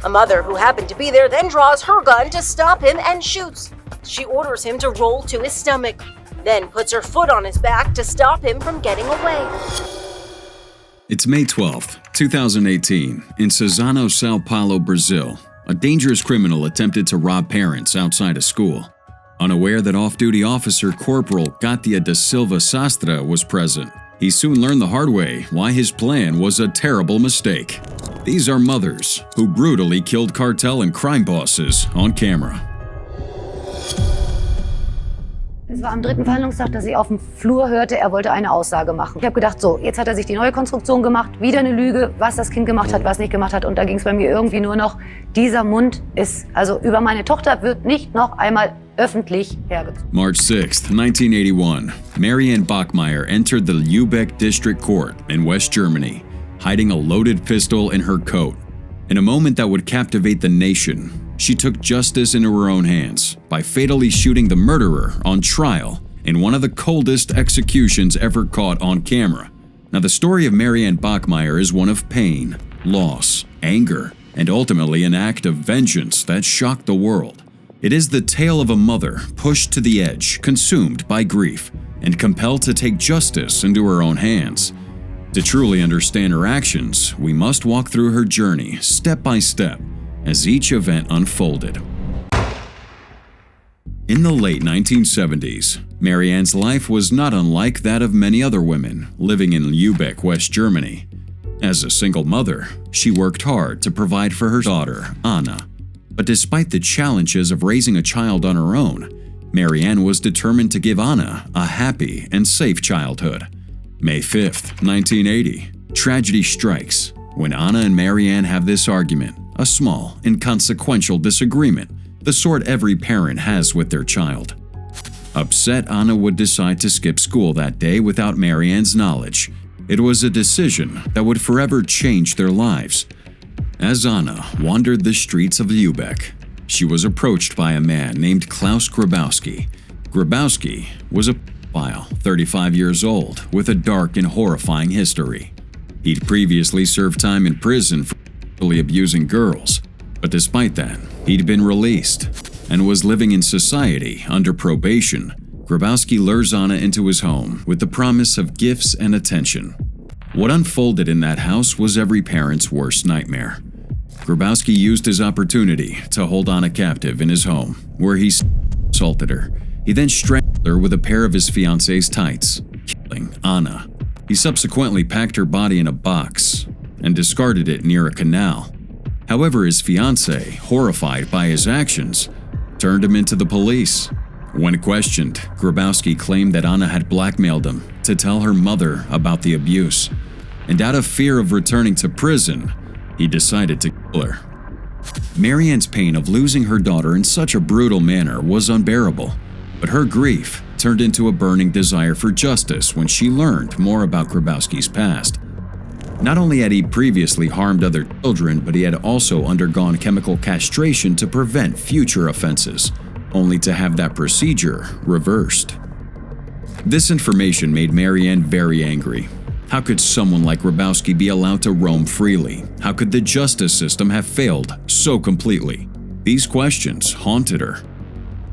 A mother who happened to be there then draws her gun to stop him and shoots. She orders him to roll to his stomach, then puts her foot on his back to stop him from getting away. It's May 12, 2018, in Suzano, Sao Paulo, Brazil. A dangerous criminal attempted to rob parents outside a school. Unaware that off-duty officer Corporal Katia da Silva Sastre was present, he soon learned the hard way why his plan was a terrible mistake. These are mothers who brutally killed cartel and crime bosses on camera. Es war am 3. Verhandlungstag, dass ich auf dem Flur hörte, er wollte eine Aussage machen. Ich habe gedacht, so, jetzt hat er sich die neue Konstruktion gemacht, wieder eine Lüge, was das Kind gemacht hat, was nicht gemacht hat. Und da ging es bei mir irgendwie nur noch, dieser Mund ist, also über meine Tochter wird nicht noch einmal öffentlich hergezogen. March 6, 1981, Marianne Bachmeier entered the Lübeck District Court in West Germany, hiding a loaded pistol in her coat. In a moment that would captivate the nation, she took justice into her own hands by fatally shooting the murderer on trial in one of the coldest executions ever caught on camera. Now, the story of Marianne Bachmeier is one of pain, loss, anger, and ultimately an act of vengeance that shocked the world. It is the tale of a mother pushed to the edge, consumed by grief, and compelled to take justice into her own hands. To truly understand her actions, we must walk through her journey step by step as each event unfolded. In the late 1970s, Marianne's life was not unlike that of many other women living in Lübeck, West Germany. As a single mother, she worked hard to provide for her daughter, Anna. But despite the challenges of raising a child on her own, Marianne was determined to give Anna a happy and safe childhood. May 5, 1980, tragedy strikes when Anna and Marianne have this argument, a small, inconsequential disagreement, the sort every parent has with their child. Upset, Anna would decide to skip school that day without Marianne's knowledge. It was a decision that would forever change their lives. As Anna wandered the streets of Lübeck, she was approached by a man named Klaus Grabowski. Grabowski was a pedophile, 35 years old, with a dark and horrifying history. He'd previously served time in prison for sexually abusing girls, but despite that, he'd been released and was living in society under probation. Grabowski lures Anna into his home with the promise of gifts and attention. What unfolded in that house was every parent's worst nightmare. Grabowski used his opportunity to hold Anna captive in his home, where he assaulted her. He then strangled her with a pair of his fiancé's tights, killing Anna. He subsequently packed her body in a box and discarded it near a canal. However, his fiancée, horrified by his actions, turned him into the police. When questioned, Grabowski claimed that Anna had blackmailed him to tell her mother about the abuse, and out of fear of returning to prison, he decided to kill her. Marianne's pain of losing her daughter in such a brutal manner was unbearable, but her grief turned into a burning desire for justice when she learned more about Grabowski's past. Not only had he previously harmed other children, but he had also undergone chemical castration to prevent future offenses, only to have that procedure reversed. This information made Marianne very angry. How could someone like Grabowski be allowed to roam freely? How could the justice system have failed so completely? These questions haunted her.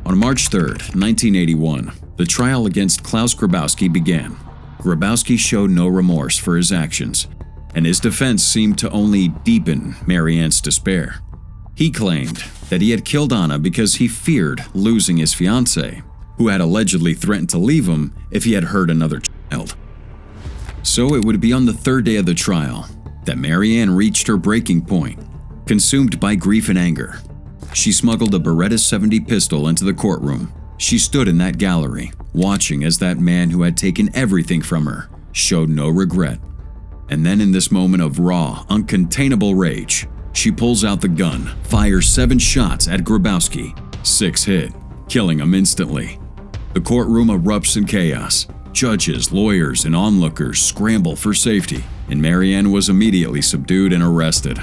On March 3, 1981, the trial against Klaus Grabowski began. Grabowski showed no remorse for his actions, and his defense seemed to only deepen Marianne's despair. He claimed that he had killed Anna because he feared losing his fiancée, who had allegedly threatened to leave him if he had hurt another child. So it would be on the third day of the trial that Marianne reached her breaking point. Consumed by grief and anger, she smuggled a Beretta 70 pistol into the courtroom. She stood in that gallery, watching as that man who had taken everything from her showed no regret. And then in this moment of raw, uncontainable rage, she pulls out the gun, fires 7 shots at Grabowski. 6 hit, killing him instantly. The courtroom erupts in chaos. Judges, lawyers, and onlookers scramble for safety, and Marianne was immediately subdued and arrested.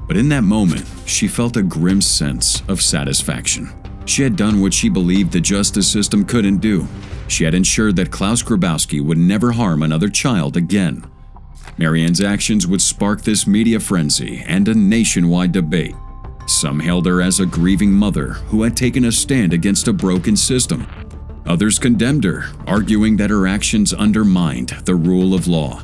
But in that moment, she felt a grim sense of satisfaction. She had done what she believed the justice system couldn't do. She had ensured that Klaus Grabowski would never harm another child again. Marianne's actions would spark this media frenzy and a nationwide debate. Some hailed her as a grieving mother who had taken a stand against a broken system. Others condemned her, arguing that her actions undermined the rule of law.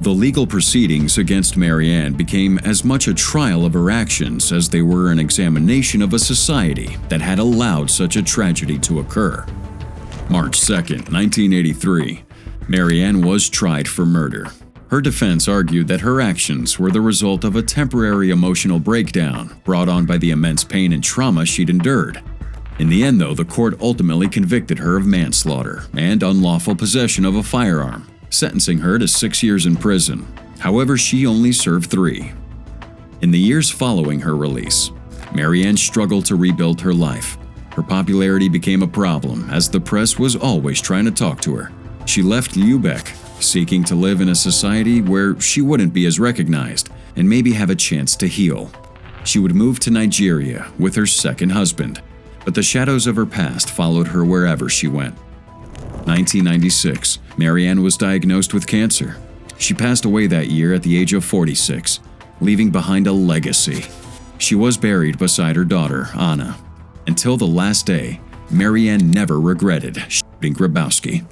The legal proceedings against Marianne became as much a trial of her actions as they were an examination of a society that had allowed such a tragedy to occur. March 2, 1983, Marianne was tried for murder. Her defense argued that her actions were the result of a temporary emotional breakdown brought on by the immense pain and trauma she'd endured. In the end, though, the court ultimately convicted her of manslaughter and unlawful possession of a firearm, sentencing her to 6 years in prison. However, she only served 3. In the years following her release, Marianne struggled to rebuild her life. Her popularity became a problem as the press was always trying to talk to her. She left Lübeck, seeking to live in a society where she wouldn't be as recognized and maybe have a chance to heal. She would move to Nigeria with her second husband, but the shadows of her past followed her wherever she went. 1996, Marianne was diagnosed with cancer. She passed away that year at the age of 46, leaving behind a legacy. She was buried beside her daughter, Anna. Until the last day, Marianne never regretted shooting Grabowski.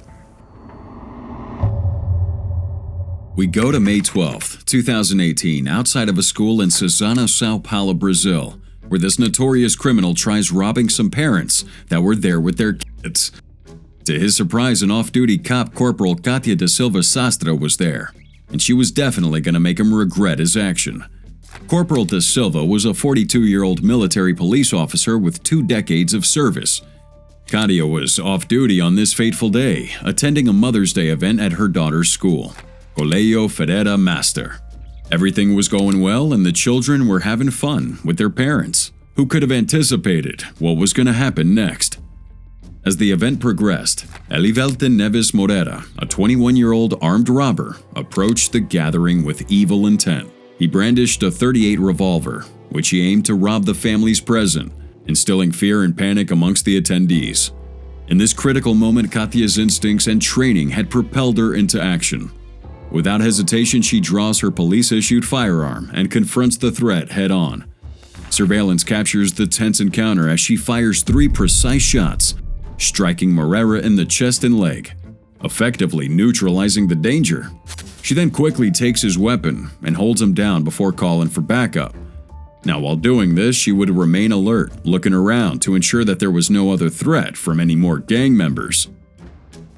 We go to May 12, 2018, outside of a school in Suzano, Sao Paulo, Brazil, where this notorious criminal tries robbing some parents that were there with their kids. To his surprise, an off-duty cop Corporal Katia da Silva Sastre was there, and she was definitely going to make him regret his action. Corporal da Silva was a 42-year-old military police officer with 2 decades of service. Katia was off-duty on this fateful day, attending a Mother's Day event at her daughter's school, Colegio Ferreira Master. Everything was going well and the children were having fun with their parents. Who could have anticipated what was going to happen next? As the event progressed, Elivelton Neves Moreira, a 21-year-old armed robber, approached the gathering with evil intent. He brandished a .38 revolver, which he aimed to rob the family's present, instilling fear and panic amongst the attendees. In this critical moment, Katia's instincts and training had propelled her into action. Without hesitation, she draws her police-issued firearm and confronts the threat head-on. Surveillance captures the tense encounter as she fires 3 precise shots, striking Moreira in the chest and leg, effectively neutralizing the danger. She then quickly takes his weapon and holds him down before calling for backup. Now, while doing this, she would remain alert, looking around to ensure that there was no other threat from any more gang members.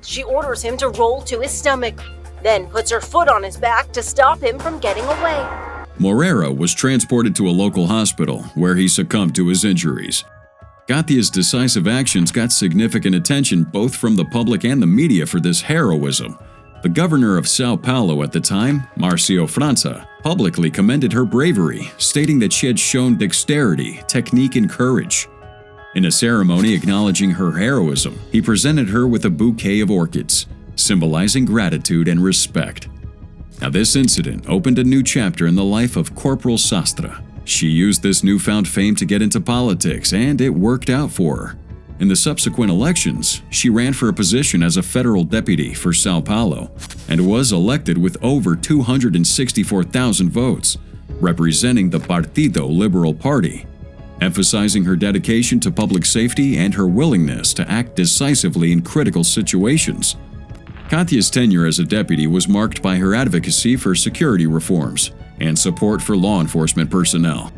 She orders him to roll to his stomach, then puts her foot on his back to stop him from getting away. Moreira was transported to a local hospital where he succumbed to his injuries. Katia's decisive actions got significant attention both from the public and the media for this heroism. The governor of Sao Paulo at the time, Marcio França, publicly commended her bravery, stating that she had shown dexterity, technique, and courage. In a ceremony acknowledging her heroism, he presented her with a bouquet of orchids, symbolizing gratitude and respect. Now, this incident opened a new chapter in the life of Corporal Sastre. She used this newfound fame to get into politics, and it worked out for her. In the subsequent elections, she ran for a position as a federal deputy for Sao Paulo and was elected with over 264,000 votes, representing the Partido Liberal Party, emphasizing her dedication to public safety and her willingness to act decisively in critical situations. Katia's tenure as a deputy was marked by her advocacy for security reforms and support for law enforcement personnel.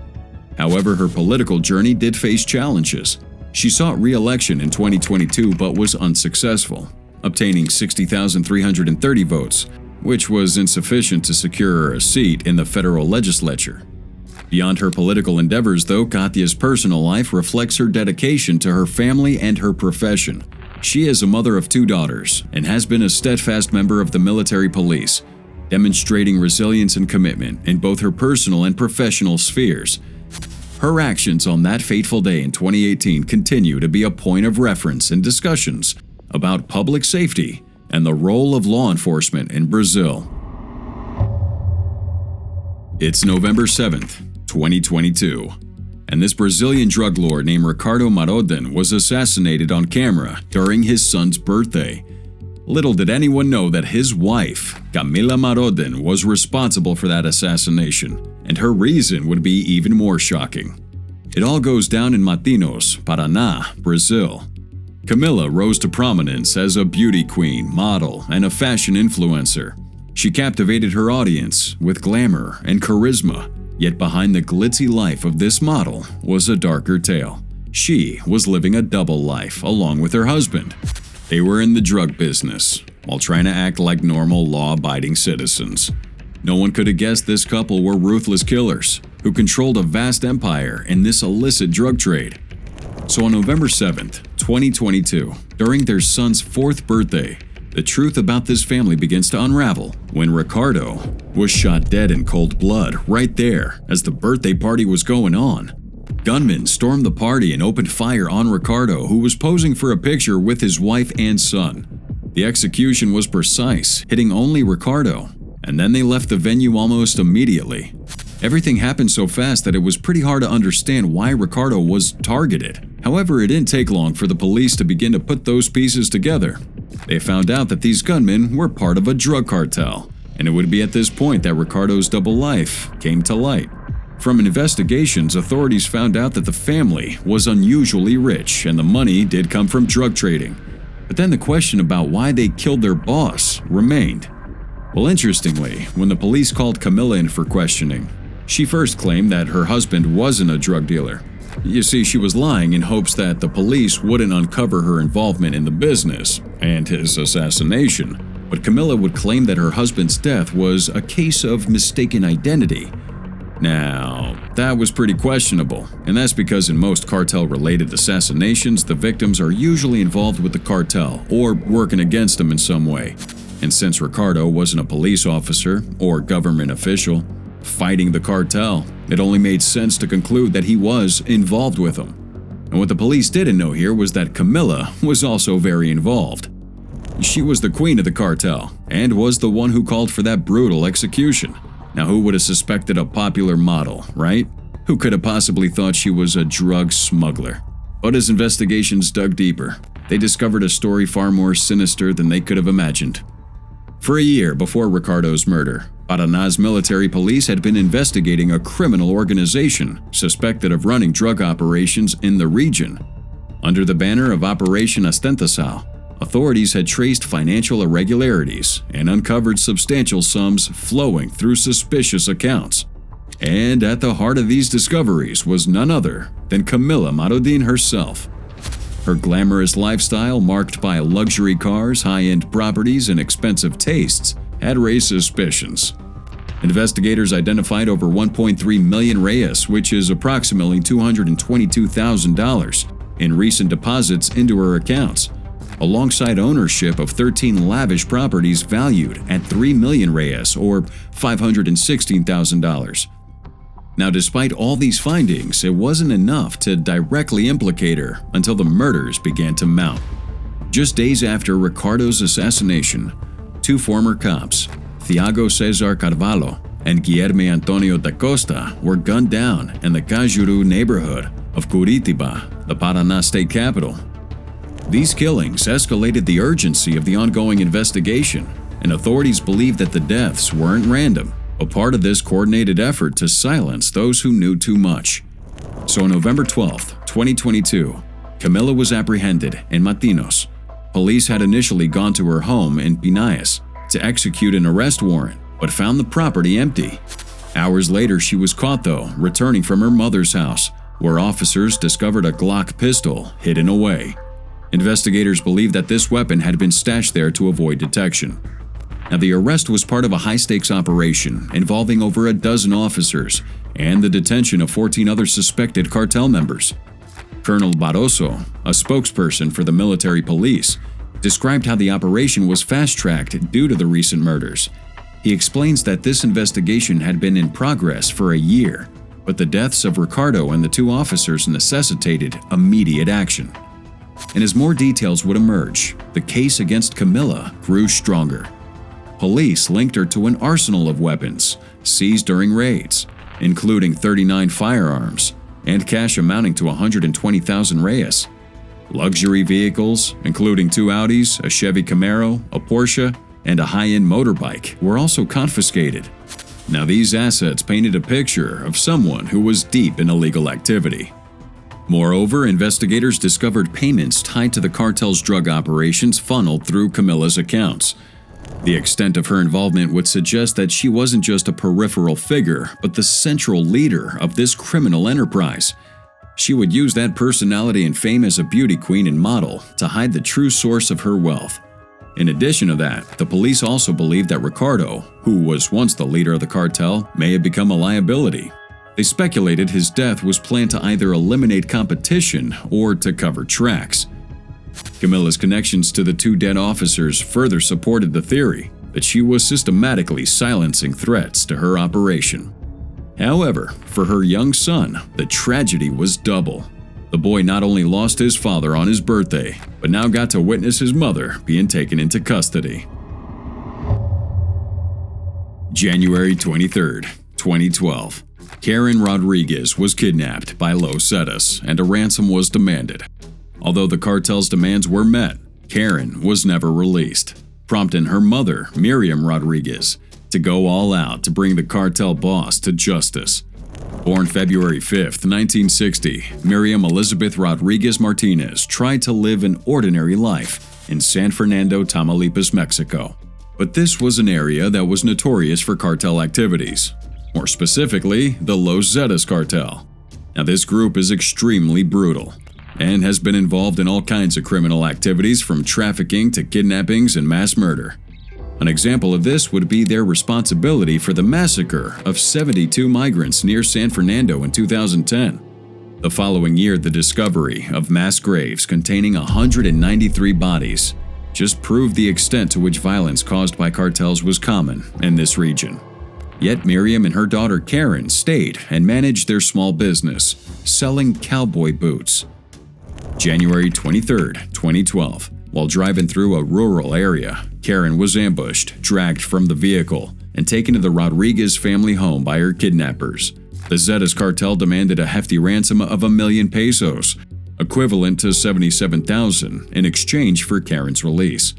However, her political journey did face challenges. She sought re-election in 2022 but was unsuccessful, obtaining 60,330 votes, which was insufficient to secure her a seat in the federal legislature. Beyond her political endeavors, though, Katia's personal life reflects her dedication to her family and her profession. She is a mother of 2 daughters and has been a steadfast member of the military police, demonstrating resilience and commitment in both her personal and professional spheres. Her actions on that fateful day in 2018 continue to be a point of reference in discussions about public safety and the role of law enforcement in Brazil. It's November 7th, 2022, and this Brazilian drug lord named Ricardo Marodin was assassinated on camera during his son's birthday. Little did anyone know that his wife, Camila Marodin, was responsible for that assassination and her reason would be even more shocking. It all goes down in Matinos, Paraná, Brazil. Camila rose to prominence as a beauty queen, model, and a fashion influencer. She captivated her audience with glamour and charisma, yet behind the glitzy life of this model was a darker tale. She was living a double life along with her husband. They were in the drug business, while trying to act like normal, law-abiding citizens. No one could have guessed this couple were ruthless killers who controlled a vast empire in this illicit drug trade. So on November 7th, 2022, during their son's 4th birthday, the truth about this family begins to unravel when Ricardo was shot dead in cold blood right there as the birthday party was going on. Gunmen stormed the party and opened fire on Ricardo, who was posing for a picture with his wife and son. The execution was precise, hitting only Ricardo, and then they left the venue almost immediately. Everything happened so fast that it was pretty hard to understand why Ricardo was targeted. However, it didn't take long for the police to begin to put those pieces together. They found out that these gunmen were part of a drug cartel, and it would be at this point that Ricardo's double life came to light. From investigations, authorities found out that the family was unusually rich and the money did come from drug trading. But then the question about why they killed their boss remained. Well, interestingly, when the police called Camila in for questioning, she first claimed that her husband wasn't a drug dealer. You see, she was lying in hopes that the police wouldn't uncover her involvement in the business and his assassination. But Camila would claim that her husband's death was a case of mistaken identity. Now, that was pretty questionable, and that's because in most cartel-related assassinations, the victims are usually involved with the cartel or working against them in some way. And since Ricardo wasn't a police officer or government official fighting the cartel, it only made sense to conclude that he was involved with them. And what the police didn't know here was that Camila was also very involved. She was the queen of the cartel and was the one who called for that brutal execution. Now, who would have suspected a popular model, right? Who could have possibly thought she was a drug smuggler? But as investigations dug deeper, they discovered a story far more sinister than they could have imagined. For a year before Ricardo's murder, Paraná's military police had been investigating a criminal organization suspected of running drug operations in the region. Under the banner of Operation Ostentação, authorities had traced financial irregularities and uncovered substantial sums flowing through suspicious accounts. And at the heart of these discoveries was none other than Camila Marodin herself. Her glamorous lifestyle, marked by luxury cars, high-end properties, and expensive tastes, had raised suspicions. Investigators identified over 1.3 million reais, which is approximately $222,000, in recent deposits into her accounts, alongside ownership of 13 lavish properties valued at 3 million reais or $516,000. Now, despite all these findings, it wasn't enough to directly implicate her until the murders began to mount. Just days after Ricardo's assassination, 2 former cops, Thiago Cesar Carvalho and Guilherme Antonio da Costa, were gunned down in the Cajuru neighborhood of Curitiba, the Paraná state capital. These killings escalated the urgency of the ongoing investigation, and authorities believed that the deaths weren't random, but part of this coordinated effort to silence those who knew too much. So on November 12, 2022, Camila was apprehended in Matinos. Police had initially gone to her home in Pinhais to execute an arrest warrant, but found the property empty. Hours later, she was caught, though, returning from her mother's house, where officers discovered a Glock pistol hidden away. Investigators believe that this weapon had been stashed there to avoid detection. Now, the arrest was part of a high-stakes operation involving over a dozen officers and the detention of 14 other suspected cartel members. Colonel Barroso, a spokesperson for the military police, described how the operation was fast-tracked due to the recent murders. He explains that this investigation had been in progress for a year, but the deaths of Ricardo and the 2 officers necessitated immediate action. And as more details would emerge, the case against Camila grew stronger. Police linked her to an arsenal of weapons seized during raids, including 39 firearms and cash amounting to 120,000 reais. Luxury vehicles, including 2 Audis, a Chevy Camaro, a Porsche, and a high-end motorbike, were also confiscated. Now, these assets painted a picture of someone who was deep in illegal activity. Moreover, investigators discovered payments tied to the cartel's drug operations funneled through Camila's accounts. The extent of her involvement would suggest that she wasn't just a peripheral figure, but the central leader of this criminal enterprise. She would use that personality and fame as a beauty queen and model to hide the true source of her wealth. In addition to that, the police also believed that Ricardo, who was once the leader of the cartel, may have become a liability. They speculated his death was planned to either eliminate competition or to cover tracks. Camila's connections to the two dead officers further supported the theory that she was systematically silencing threats to her operation. However, for her young son, the tragedy was double. The boy not only lost his father on his birthday, but now got to witness his mother being taken into custody. January 23, 2012. Karen Rodriguez was kidnapped by Los Zetas and a ransom was demanded. Although the cartel's demands were met, Karen was never released, prompting her mother, Miriam Rodriguez, to go all out to bring the cartel boss to justice. Born February 5, 1960, Miriam Elizabeth Rodriguez Martinez tried to live an ordinary life in San Fernando, Tamaulipas, Mexico. But this was an area that was notorious for cartel activities. More specifically, the Los Zetas cartel. Now, this group is extremely brutal and has been involved in all kinds of criminal activities from trafficking to kidnappings and mass murder. An example of this would be their responsibility for the massacre of 72 migrants near San Fernando in 2010. The following year, the discovery of mass graves containing 193 bodies just proved the extent to which violence caused by cartels was common in this region. Yet Miriam and her daughter Karen stayed and managed their small business, selling cowboy boots. January 23, 2012. While driving through a rural area, Karen was ambushed, dragged from the vehicle, and taken to the Rodriguez family home by her kidnappers. The Zetas cartel demanded a hefty ransom of 1 million pesos, equivalent to $77,000, in exchange for Karen's release.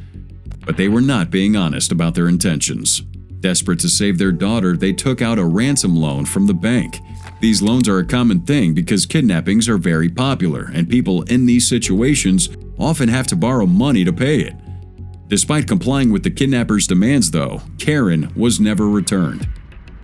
But they were not being honest about their intentions. Desperate to save their daughter, they took out a ransom loan from the bank. These loans are a common thing because kidnappings are very popular, and people in these situations often have to borrow money to pay it. Despite complying with the kidnappers' demands, though, Karen was never returned.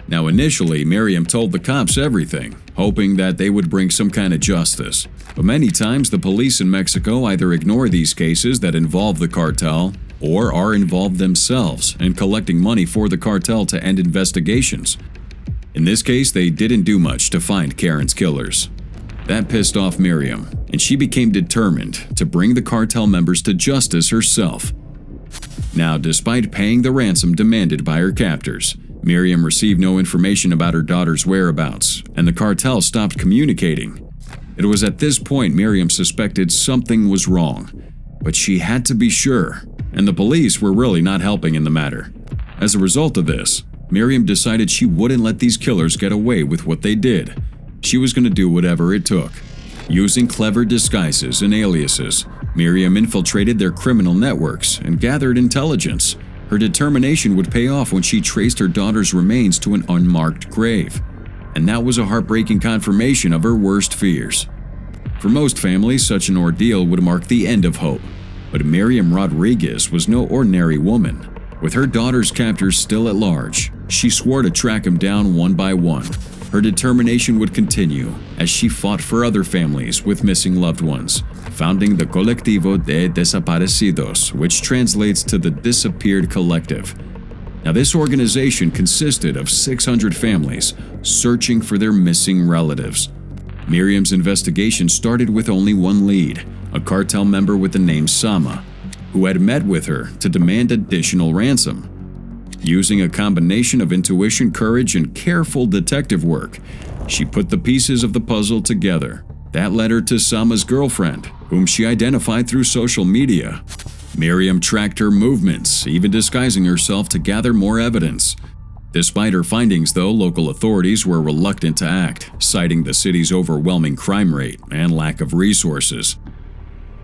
Now, initially, Miriam told the cops everything, hoping that they would bring some kind of justice. But many times, the police in Mexico either ignore these cases that involve the cartel or are involved themselves in collecting money for the cartel to end investigations. In this case, they didn't do much to find Karen's killers. That pissed off Miriam, and she became determined to bring the cartel members to justice herself. Now, despite paying the ransom demanded by her captors, Miriam received no information about her daughter's whereabouts, and the cartel stopped communicating. It was at this point Miriam suspected something was wrong, but she had to be sure, and the police were really not helping in the matter. As a result of this, Miriam decided she wouldn't let these killers get away with what they did. She was going to do whatever it took. Using clever disguises and aliases, Miriam infiltrated their criminal networks and gathered intelligence. Her determination would pay off when she traced her daughter's remains to an unmarked grave. And that was a heartbreaking confirmation of her worst fears. For most families, such an ordeal would mark the end of hope. But Miriam Rodriguez was no ordinary woman. With her daughter's captors still at large, she swore to track him down one by one. Her determination would continue as she fought for other families with missing loved ones, founding the Colectivo de Desaparecidos, which translates to the Disappeared Collective. Now, this organization consisted of 600 families searching for their missing relatives. Miriam's investigation started with only one lead, a cartel member with the name Sama, who had met with her to demand additional ransom. Using a combination of intuition, courage, and careful detective work, she put the pieces of the puzzle together. That led her to Sama's girlfriend, whom she identified through social media. Miriam tracked her movements, even disguising herself to gather more evidence. Despite her findings, though, local authorities were reluctant to act, citing the city's overwhelming crime rate and lack of resources.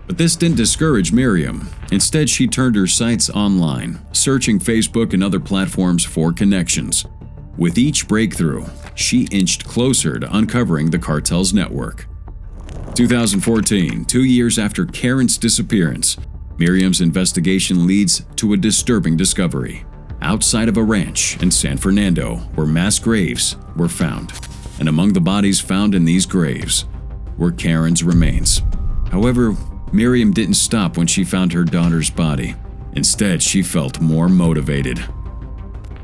But this didn't discourage Miriam. Instead, she turned her sights online, searching Facebook and other platforms for connections. With each breakthrough, she inched closer to uncovering the cartel's network. 2014, 2 years after Karen's disappearance, Miriam's investigation leads to a disturbing discovery. Outside of a ranch in San Fernando, where mass graves were found. And among the bodies found in these graves were Karen's remains. However, Miriam didn't stop when she found her daughter's body. Instead, she felt more motivated.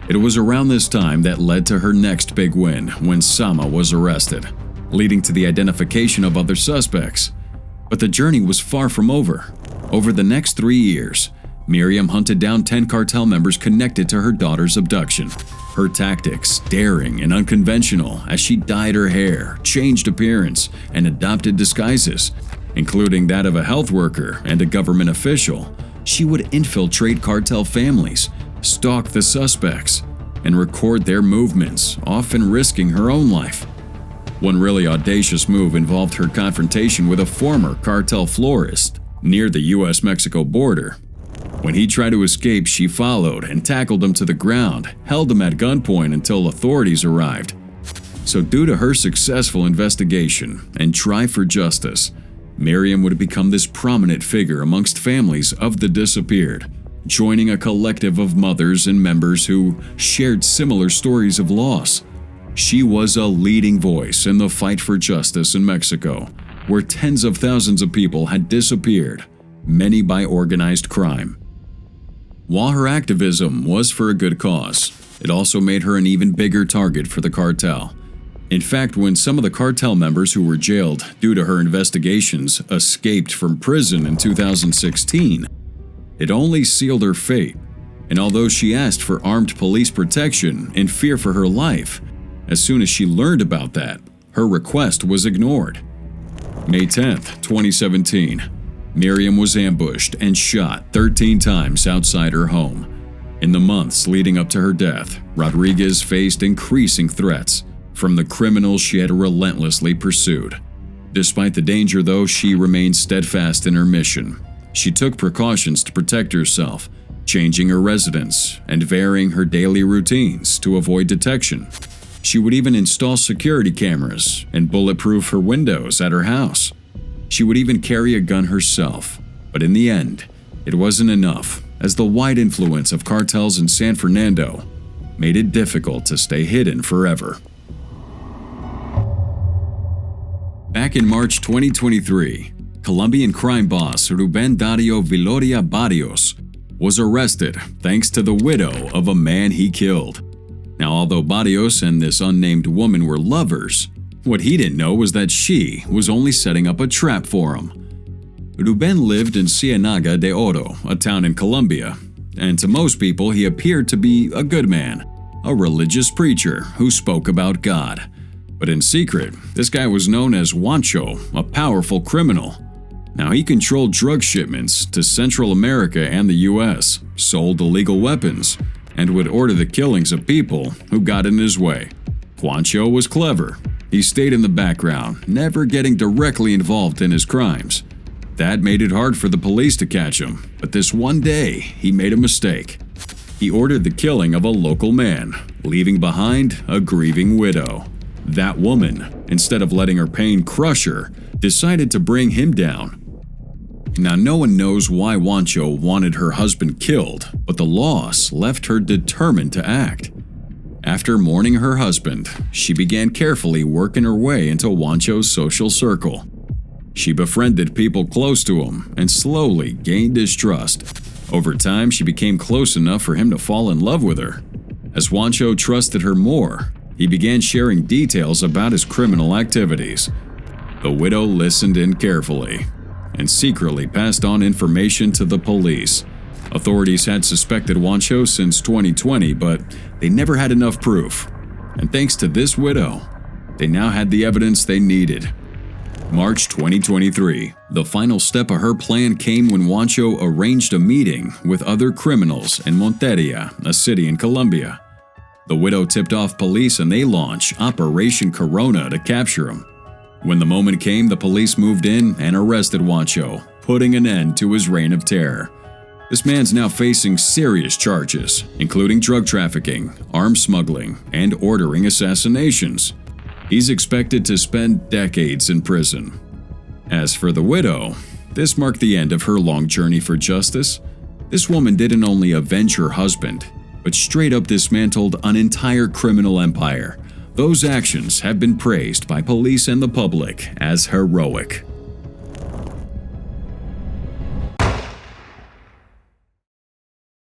It was around this time that led to her next big win when Sama was arrested, leading to the identification of other suspects. But the journey was far from over. Over the next 3 years, Miriam hunted down 10 cartel members connected to her daughter's abduction. Her tactics daring and unconventional as she dyed her hair, changed appearance, and adopted disguises, including that of a health worker and a government official. She would infiltrate cartel families, stalk the suspects, and record their movements, often risking her own life. One really audacious move involved her confrontation with a former cartel florist near the US-Mexico border. When he tried to escape, she followed and tackled him to the ground, held him at gunpoint until authorities arrived. So due to her successful investigation and drive for justice, Miriam would become this prominent figure amongst families of the disappeared, joining a collective of mothers and members who shared similar stories of loss. She was a leading voice in the fight for justice in Mexico, where tens of thousands of people had disappeared, many by organized crime. While her activism was for a good cause, it also made her an even bigger target for the cartel. In fact, when some of the cartel members who were jailed due to her investigations escaped from prison in 2016, it only sealed her fate. And although she asked for armed police protection in fear for her life, as soon as she learned about that, her request was ignored. May 10th, 2017, Miriam was ambushed and shot 13 times outside her home. In the months leading up to her death, Rodriguez faced increasing threats from the criminals she had relentlessly pursued. Despite the danger, though, she remained steadfast in her mission. She took precautions to protect herself, changing her residence and varying her daily routines to avoid detection. She would even install security cameras and bulletproof her windows at her house. She would even carry a gun herself. But in the end, it wasn't enough, as the wide influence of cartels in San Fernando made it difficult to stay hidden forever. Back in March 2023, Colombian crime boss Rubén Dario Viloria Barrios was arrested thanks to the widow of a man he killed. Now, although Barrios and this unnamed woman were lovers, what he didn't know was that she was only setting up a trap for him. Rubén lived in Ciénaga de Oro, a town in Colombia, and to most people he appeared to be a good man, a religious preacher who spoke about God. But in secret, this guy was known as Juancho, a powerful criminal. Now, he controlled drug shipments to Central America and the US, sold illegal weapons, and would order the killings of people who got in his way. Juancho was clever. He stayed in the background, never getting directly involved in his crimes. That made it hard for the police to catch him, but this one day, he made a mistake. He ordered the killing of a local man, leaving behind a grieving widow. That woman, instead of letting her pain crush her, decided to bring him down. Now, no one knows why Juancho wanted her husband killed, but the loss left her determined to act. After mourning her husband, she began carefully working her way into Juancho's social circle. She befriended people close to him and slowly gained his trust. Over time, she became close enough for him to fall in love with her. As Juancho trusted her more, he began sharing details about his criminal activities. The widow listened in carefully and secretly passed on information to the police. Authorities had suspected Juancho since 2020, but they never had enough proof. And thanks to this widow, they now had the evidence they needed. March 2023, the final step of her plan came when Juancho arranged a meeting with other criminals in Monteria, a city in Colombia. The widow tipped off police and they launched Operation Corona to capture him. When the moment came, the police moved in and arrested Juancho, putting an end to his reign of terror. This man's now facing serious charges, including drug trafficking, arms smuggling, and ordering assassinations. He's expected to spend decades in prison. As for the widow, this marked the end of her long journey for justice. This woman didn't only avenge her husband, but straight up dismantled an entire criminal empire. Those actions have been praised by police and the public as heroic.